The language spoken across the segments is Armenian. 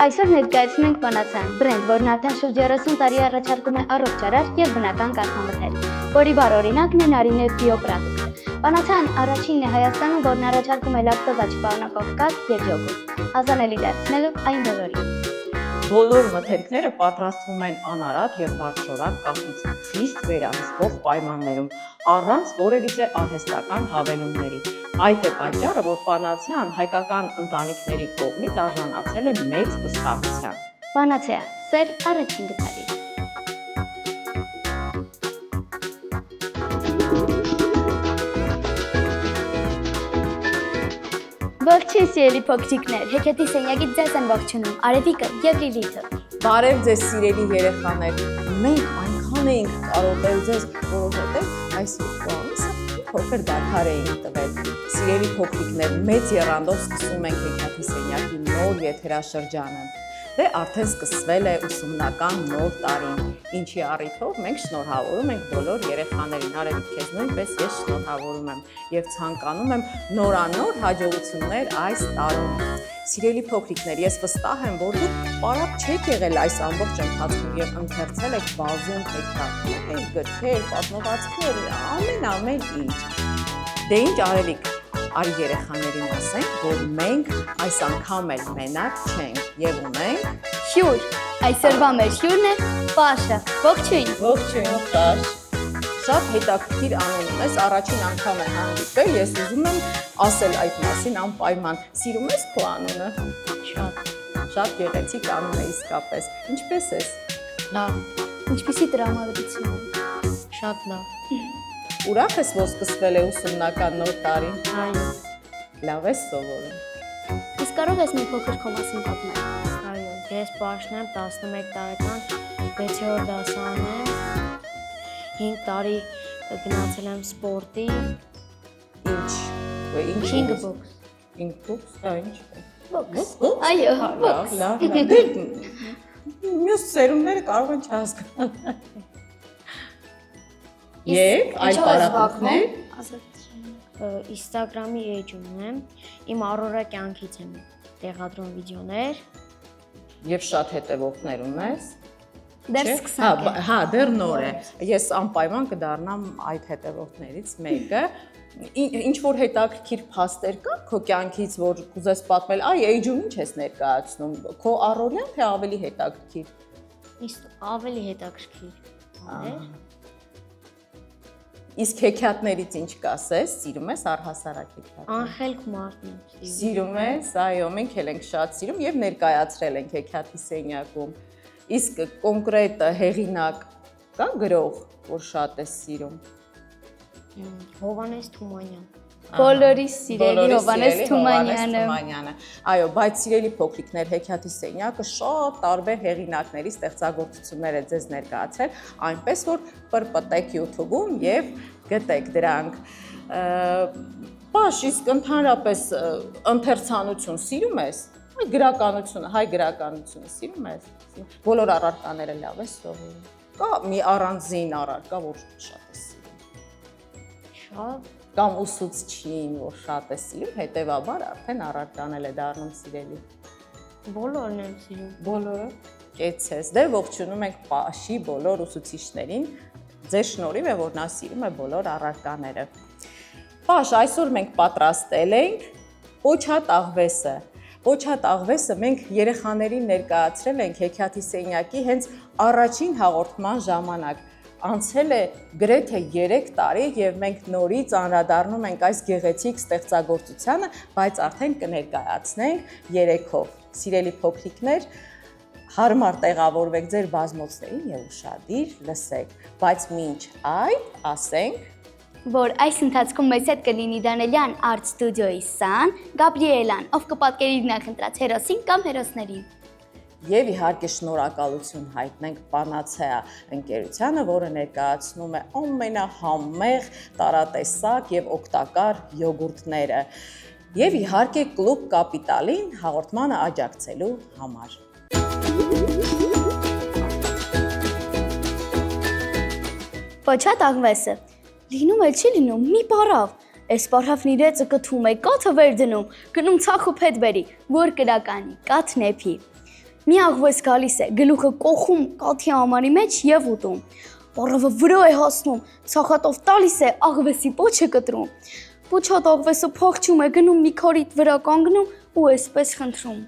Այսօր ներկայացնում ենք Պանացան, բրենդ, որն արդեն շուրջ 30 տարի առաջարկում է առողջ արար և բնական կաթնամթեր, որի վառ օրինակն է Նարինե բիոպրոդուկտը։ Պանացան առաջինն է Հայաստանում, որն առաջարկում է լակտոզա չպարունակող կաթ և յոգուրտ, հասանելի դարձնելու այն բոլորին։ Բոլոր մթերքները պատրաստվում են անարատ և բարձրորակ կաթից խիստ վերահսկող պայմաններում, առանց որևիցե արհեստական հավելումների։ Այդ է պատճառը, որ Պանացեան հայկական ընտանիքների կողմից արժանացել է մեծ վստահության։ Պանացեա, սեր առաջին գծարի։ Ողջույն սիրելի փոքրիկներ, Հեքիաթի սենյակից ձեզ են ողջունում Արևիկը և Լիլիթը։ Բարև ձեզ սիրելի երեխաներ, մենք այնքան էինք կարոտել ձեզ, որովհետև այս ամիսը փոքր դադար էինք տվել։ Սիրելի փոքրիկներ, մեծ եռանդով սկսում ենք Հեքիաթի սենյակի նոր եթերաշրջանը։ Դե արդեն սկսվել է ուսումնական նոր տարին, ինչի առիթով մենք շնորհավորում ենք բոլոր երեխաներին, Արևիկ, քեզ նույնպես ես շնորհավորում եմ և ցանկանում եմ նորանոր հաջողություններ այս տարում։ Սիրելի փոքրիկներ, ես վստահ եմ, որ դուք պարապ չեք եղել այս ամբողջ ընթացքում և ընթերցել եք բազում հեքիաթներ, գրքեր, պատմվածքներ, ամեն ինչ։ Դե ինչ, Արևիկ, արի երեխաներին ասենք, որ մենք այս անգամ էլ մենակ չենք և ունենք հյուր, այսօրվա մեր հյուրն է Պաշը, ողջույն։ Ողջույն, Պաշ։ Շատ հետաքրքիր անուն ունես, առաջին անգամ է հանդիպել, ես ուզում եմ ասել այդ մասին անպայման։ Սիրում ես քո անունը։ Շատ գեղեցիկ անուն է իսկապես։ Ինչպես ես։ Լավ։ Ինչպիսի տրամադրություն է։ Շատ լավ։ Ուրախ ես, որ սկսվել է ուսումնական նոր տարին։ Այո։ Լավ ես սովորում։ Իսկ կարող ես մի փոքր քո մասին պատմել։ Այո, ես Պաշն եմ, 11 տարեկան, 6-րդ դասարան եմ, 5 տարի գնացել եմ սպորտի։ Ինչ։ Քինգբոքս։ Ինքբոքս, ինչ։ Բոքս։ Այո, բոքս։ Լավ։ Մյուս ծերունները կարող են չհասկանալ։ Եվ այլ պարապմունքներ։ Instagram-ի էջ ունեմ, իմ առօրյա կյանքից եմ տեղադրում վիդեոներ։ Եւ շատ հետևողներ ունես։ Դեռ սկսանք է։ Հա, դեռ նոր է։ Ես անպայման կդառնամ այդ հետևողներից մեկը։ Ինչ որ հետաքրքիր փաստեր կա քո կյանքից, որ կուզես պատմել, այ էջում ինչ ես ներկայացնում։ Քո առօրյան թե ավելի հետաքրքիր։ Ավելի հետաքրքիր։ Իսկ հեքիաթներից ինչ կասես, սիրում ես առհասարակ հեքիաթներ։ Անխելք մարդն եմ Սիրում ես, այո, մենք էլ ենք շատ սիրում եւ ներկայացրել ենք հեքիաթի սենյակում։ Իսկ կոնկրետ հեղինակ կա գրող, որ շատ ես սիրում։ Հովհաննես Թումանյան։ Բոլորիս սիրելի Հովհաննես Թումանյանը։ Այո, բայց սիրելի փոքրիկներ, հեքիաթի սենյակը շատ տարբեր հեղինակների ստեղծագործություններ է ձեզ ներկայացրել, այնպես որ պրպտեք YouTube-ում եւ գտեք դրանք։ Պաշ, իսկ ընդհանրապես ընթերցանություն սիրում ես։ Հայ գրականությունը սիրում ես։ Բոլոր առարկաները լավ ես սովորում։ Կա մի առանձին առարկա, որ շատ ես սիրում։ Շատ Կամ ուսուցչին, որ շատ է սիրում, հետևաբար արդեն առարկանել է դառնում սիրելի։ բոլորն եմ սիրում։ Բոլորը կեցես։ Դե ողջունում ենք Պաշի բոլոր ուսուցիչներին։ Ձեր շնորհիվ է, որ նա սիրում է բոլոր առարկաները։ Պաշ, այսօր մենք պատրաստել ենք Պոչատ աղվեսը։ Պոչատ աղվեսը մենք երեխաներին ներկայացրել ենք հեքիաթի սենյակի հենց առաջին հաղորդման ժամանակ։ Անցել է գրեթե 3 տարի և մենք նորից անդրադառնում ենք այս գեղեցիկ ստեղծագործությանը, բայց արդեն կներկայացնենք երեքով։ Սիրելի փոքրիկներ, հարմար տեղավորվեք ձեր բազմոցներին և ուշադիր լսեք, բայց մինչ այդ ասենք, որ այս ընթացքում մեզ հետ կլինի Դանելյան Art Studio-ի Սան, Գաբրիելան, ով կպատկերի նախընտրած հերոսին կամ հերոսներին։ Եվ իհարկե շնորհակալություն հայտնենք Պանացեա ընկերությանը, որը ներկայացնում է ամենահամեղ, տարատեսակ եւ օգտակար յոգուրտները։ Եվ իհարկե Կլուբ Կապիտալին հաղորդմանը աջակցելու համար։ Պոչատ աղվեսը։ Լինում էլ չի լինում, մի պարավ։ Այս պարավն իրեցը կթում է, կաթը վեր դնում, գնում ցախ ու փետ բերի, որ կրականի, կաթ նեփի։ Մի աղվես գալիս է, գլուխը կողում կաթի ամանի մեջ եւ ուտում։ Պարավը վրա է հասնում, ցախատով տալիս է, աղվեսի պոչը կտրում։ Պոչատ աղվեսը փոխչում է, գնում մի քարիտ վրա կանգնում ու այսպես խնդրում։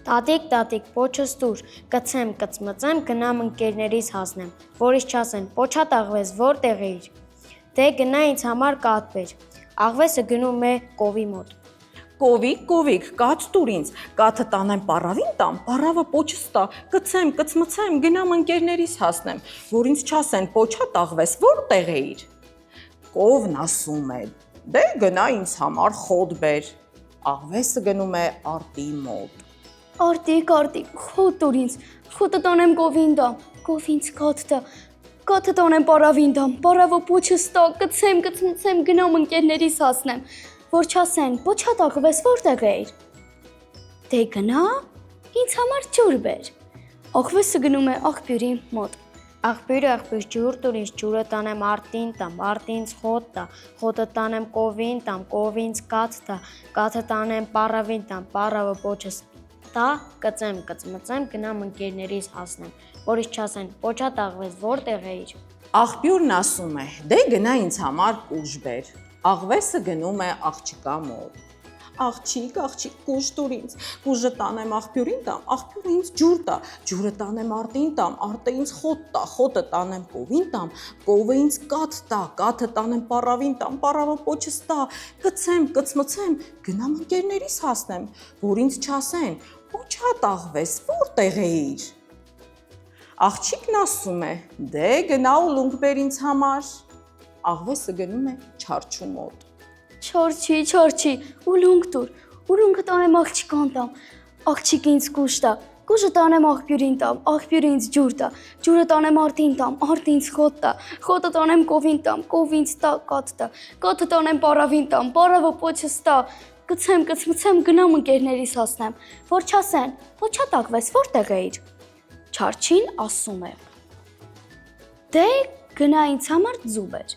Տատիկ, պոչս դուր, կցեմ, կծմծեմ, գնամ ընկերներից հասնեմ, որից չասեն, պոչատ աղվես որտեղ էիր։ Դե գնա ինձ համար կաթ բեր։ Աղվեսը գնում է կովի մոտ։ Կովիկ, կաթ տուր ինձ, կաթը տանեմ պարավին տամ, պարավը պոչս տա, կցեմ, կծմծեմ, գնամ ընկերներիս հասնեմ, որ ինձ չասեն, պոչատ աղվես որտեղ էիր։ Կովն ասում է, դե գնա ինձ համար խոտ բեր։ Աղվեսը գնում է արտի մոտ։ Արտիկ, խոտ տուր ինձ, խոտը տանեմ կովին տամ, կով ինձ կաթ տա, կաթը տանեմ պարավին տամ, պարավը պոչս տա, կցեմ, կծմծեմ, գնամ ընկերներիս հասնեմ, որ չասեն, պոչատ աղվես որտեղ էիր։ Դե գնա, ինձ համար ջուր բեր։ Աղվեսը գնում է աղբյուրի մոտ։ Աղբյուր, ջուր տուր ինձ, ջուրը տանեմ արտին տամ, արտինց խոտ տա, խոտը տանեմ կովին տամ, կովինց կաթ տա, կաթը տանեմ պարավին տամ, պարավը պոչս տա, կծեմ, կծմծեմ, գնամ ընկերներիս հասնեմ, որից չասեն, պոչատ աղվես որտեղ էիր։ Աղբյուրն ասում է, դե գնա ինձ համար կուժ բեր։ Աղվեսը գնում է աղջկա մոտ։ Աղջիկ, կուժ տուր ինձ, կուժը տանեմ աղբյուրին տամ, աղբյուրը ինձ ջուր տա, ջուրը տանեմ արտին տամ, արտը ինձ խոտ տա, խոտը տանեմ կովին տամ, կովը ինձ կաթ տա, կաթը տանեմ պարավին տամ, պարավը պոչս տա, կցեմ, կծմծեմ, գնամ ընկերներիս հասնեմ, որ ինձ չասեն, պոչատ աղվես որտեղ էիր։ Աղջիկն ասում է, դե գնա ու լունգ բեր ինձ համար։ Աղվեսը գնում է չարչու մոտ։ Չորչի, ուլունգ տուր, ուլունգը տանեմ աղջկան տամ, աղջիկը ինձ կուժ տա, կուժը տանեմ աղբյուրին տամ, աղբյուրը ինձ ջուր տա, ջուրը տանեմ արտին տամ, արտը ինձ խոտ տա, խոտը տանեմ կովին տամ, կովը ինձ տա, կաթը տանեմ պարավին տամ, պարավը պոչս տա, կցեմ, կծմծեմ, գնամ ընկերներիս հասնեմ, որ չասեն, պոչատ աղվես որտեղ էիր։ Չարչին ասում է. Դե գնա ինձ համար ձու բեր։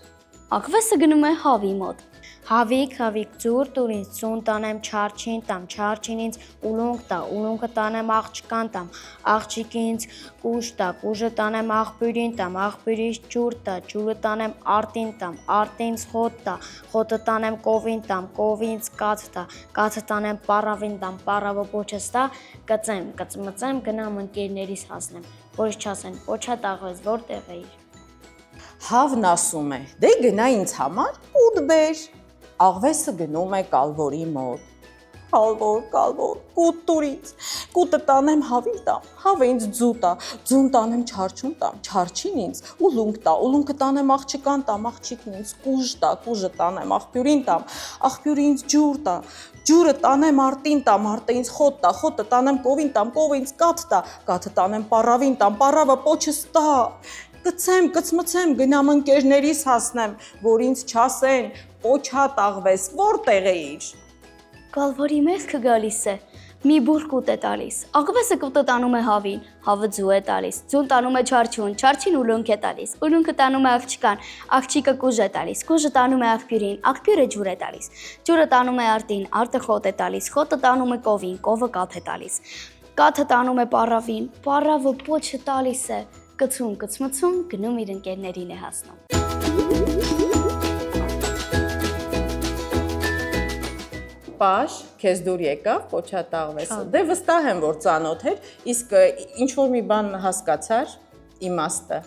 Աղվեսը գնում է հավի մոտ։ Հավիկ, ջուր տուր ինձ, ձուն տանեմ չարչին տամ, չարչին ինձ ուլունգ տա, ուլունգը տանեմ աղջկան տամ, աղջիկը ինձ կուժ տա, կուժը տանեմ աղբյուրին տամ, աղբյուրից ջուր տա, ջուրը տանեմ արտին տամ, արտինց խոտ տա, խոտը տանեմ կովին տամ, կովինց կաթ տա, կաթը տանեմ պարավին տամ, պարավը պոչս տա, կծեմ, կծմծեմ, գնամ ընկերներիս հասնեմ, որից չասեն, պոչատ աղվես որտեղ էիր։ Հավն ասում է, դե գնա ինձ համար կուտ բեր։ Աղվեսը գնում է կալվորի մոտ։ Կալվոր, կուտ տուր ինձ, կուտը տանեմ հավին տամ, հավը ինձ ձու տա, ձուն տանեմ չարչուն տամ, չարչին ինձ ուլունգ տա, ուլունգը տանեմ աղջկան տամ, աղջիկն ինձ կուժ տա, կուժը տանեմ աղբյուրին տամ, աղբյուրը ինձ ջուր տա, ջուրը տանեմ արտին տամ, արտը ինձ խոտ տա, խոտը տանեմ կովին տամ, կովը ինձ կաթ տա, կաթը տանեմ պարավին տամ, պարավը պոչս տա, կցեմ, կծմծեմ, գնամ ընկերներիս հասնեմ, որ ինձ չասեն, պոչատ աղվես որտեղ էիր։ Կալվորի մեղքը գալիս է, մի բուր կուտ է տալիս, աղվեսը կուտը տանում է հավին, հավը ձու է տալիս, ձուն տանում է չարչուն, չարչին ուլունգ է տալիս, ուլունգը տանում է աղջկան, աղջիկը կուժ է տալիս, կուժը տանում է աղբյուրին, աղբյուրը ջուր է տալիս, ջուրը տանում է արտին, արտը խոտ է տալիս, խոտը տանում է կովին, կովը կաթ է տալիս, կաթը տանում է պարավին, պարավը պոչը տալիս է, կցում, կծմծում, գնում իր ընկերներին է հասնում։ Պաշ, քեզ դուր եկավ պոչատ աղվեսը։ Դե վստահ եմ, որ ծանոթ էր, իսկ ինչ որ մի բան հասկացար իմաստը։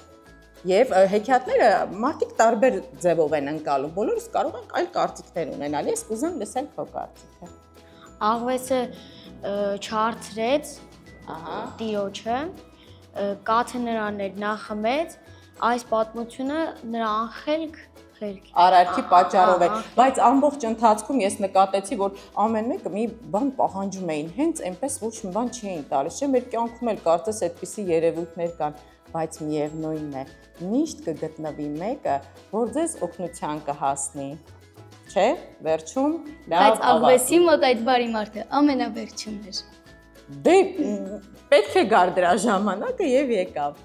Եվ հեքիաթները մարդիկ տարբեր ձևով են ընկալում, բոլորս կարող ենք այլ կարծիքներ ունենալ։ Ես կուզեմ լսել քո կարծիքը։ Աղվեսը չարցրեց տիրոջը, կաթը նրան էր նա խմեց, այս պատմությունը նրա անխելք Արարքի պատճառով է, բայց ամբողջ ընթացքում ես նկատեցի, որ ամեն մեկը մի բան պահանջում էին, հենց այնպես ոչ մի բան չէին տալիս, չէ՞, մեր կյանքում էլ կարծես այդպիսի երևույթներ կան, բայց միևնույնն է, միշտ կգտնվի մեկը, որ ձեզ օգնության կհասնի, չէ՞, վերջում լավ Բայց աղվեսի մոտ այդ բարի մարդը ամենավերջումն էր։ Դե պետք է գար դրա ժամանակը եւ եկավ։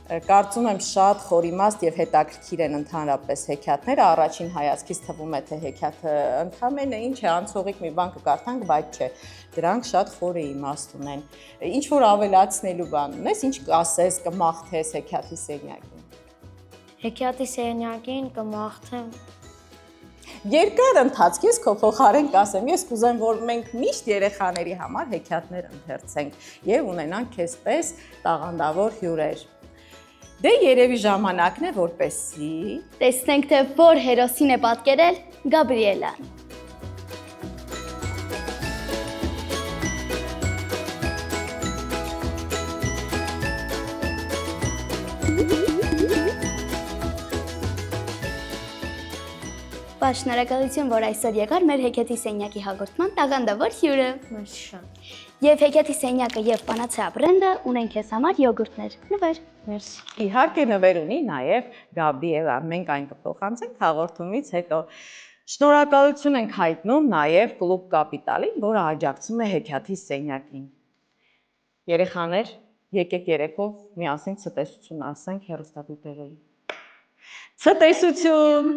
Կարծում եմ շատ խորիմաստ եւ հետաքրքիր են ընդհանրապես հեքիաթները, առաջին հայացքից թվում է թե հեքիաթը ընդհանրապես ինչ է անցողիկ մի բան կկարդանք, բայց չէ, դրանք շատ խոր իմաստ ունեն։ Ինչ որ ավելացնելու բան ունես, ինչ կասես, կմաղթես հեքիաթի սենյակին։ Հեքիաթի սենյակին կմաղթեմ։ Երկար ընթացք ես քո փոխարեն կասեմ, ես կուզեմ, որ մենք միշտ երեխաների համար հեքիաթներ ընթերցենք եւ ունենանք քեզպես տաղանդավոր հյուրեր։ Դե երևի ժամանակն է, որպեսզի Տեսնենք, թե որ հերոսին է պատկերել Գաբրիելան։ Շնորհակալություն, որ այսօր եկար մեր հեքիաթի սենյակի հաղորդման տաղանդավոր հյուրը։ Շատ։ Եվ հեքիաթի սենյակը եւ Պանացեա բրենդը ունեն քեզ համար յոգուրտներ։ Նվեր։ Մերսի։ իհարկե նվեր ունի նաև Գաբրիելան, մենք այն կփոխանցենք հաղորդումից հետո։ Շնորհակալություն ենք հայտնում նաև Կլուբ Կապիտալին, որը աջակցում է հեքիաթի սենյակին։ Երեխաներ, եկեք երեքով միասին ցտեսություն ասենք հեռուստադիտողներին։ Ցտեսություն։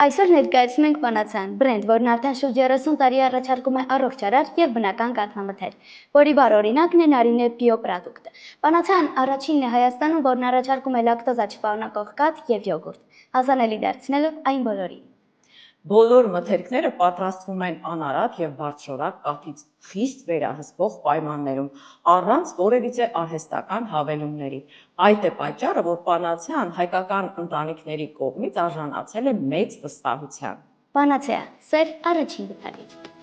Այսօր ներկայացնում ենք Պանացեան բրենդ, որն արդեն շուրջ 30 տարի առաջարկում է առողջարար եւ բնական կաթնամթեր, որի բառ օրինակն է Նարինե բիոպրոդուկտը։ Պանացեան առաջինն է Հայաստանում, որն առաջարկում է լակտոզա չպարունակող կաթ եւ յոգուրտ, հասանելի դարձնելով այն բոլորին։ Բոլոր մթերքները պատրաստվում են անարատ եւ բարձրորակ կաթից խիստ վերահսկող պայմաններում, առանց որևիցե արհեստական հավելումների։ Այդ է պատճառը, որ Պանացեան հայկական ընտանիքների կողմից արժանացել է մեծ վստահության։ Պանացեա, սեր առաջին վթարի։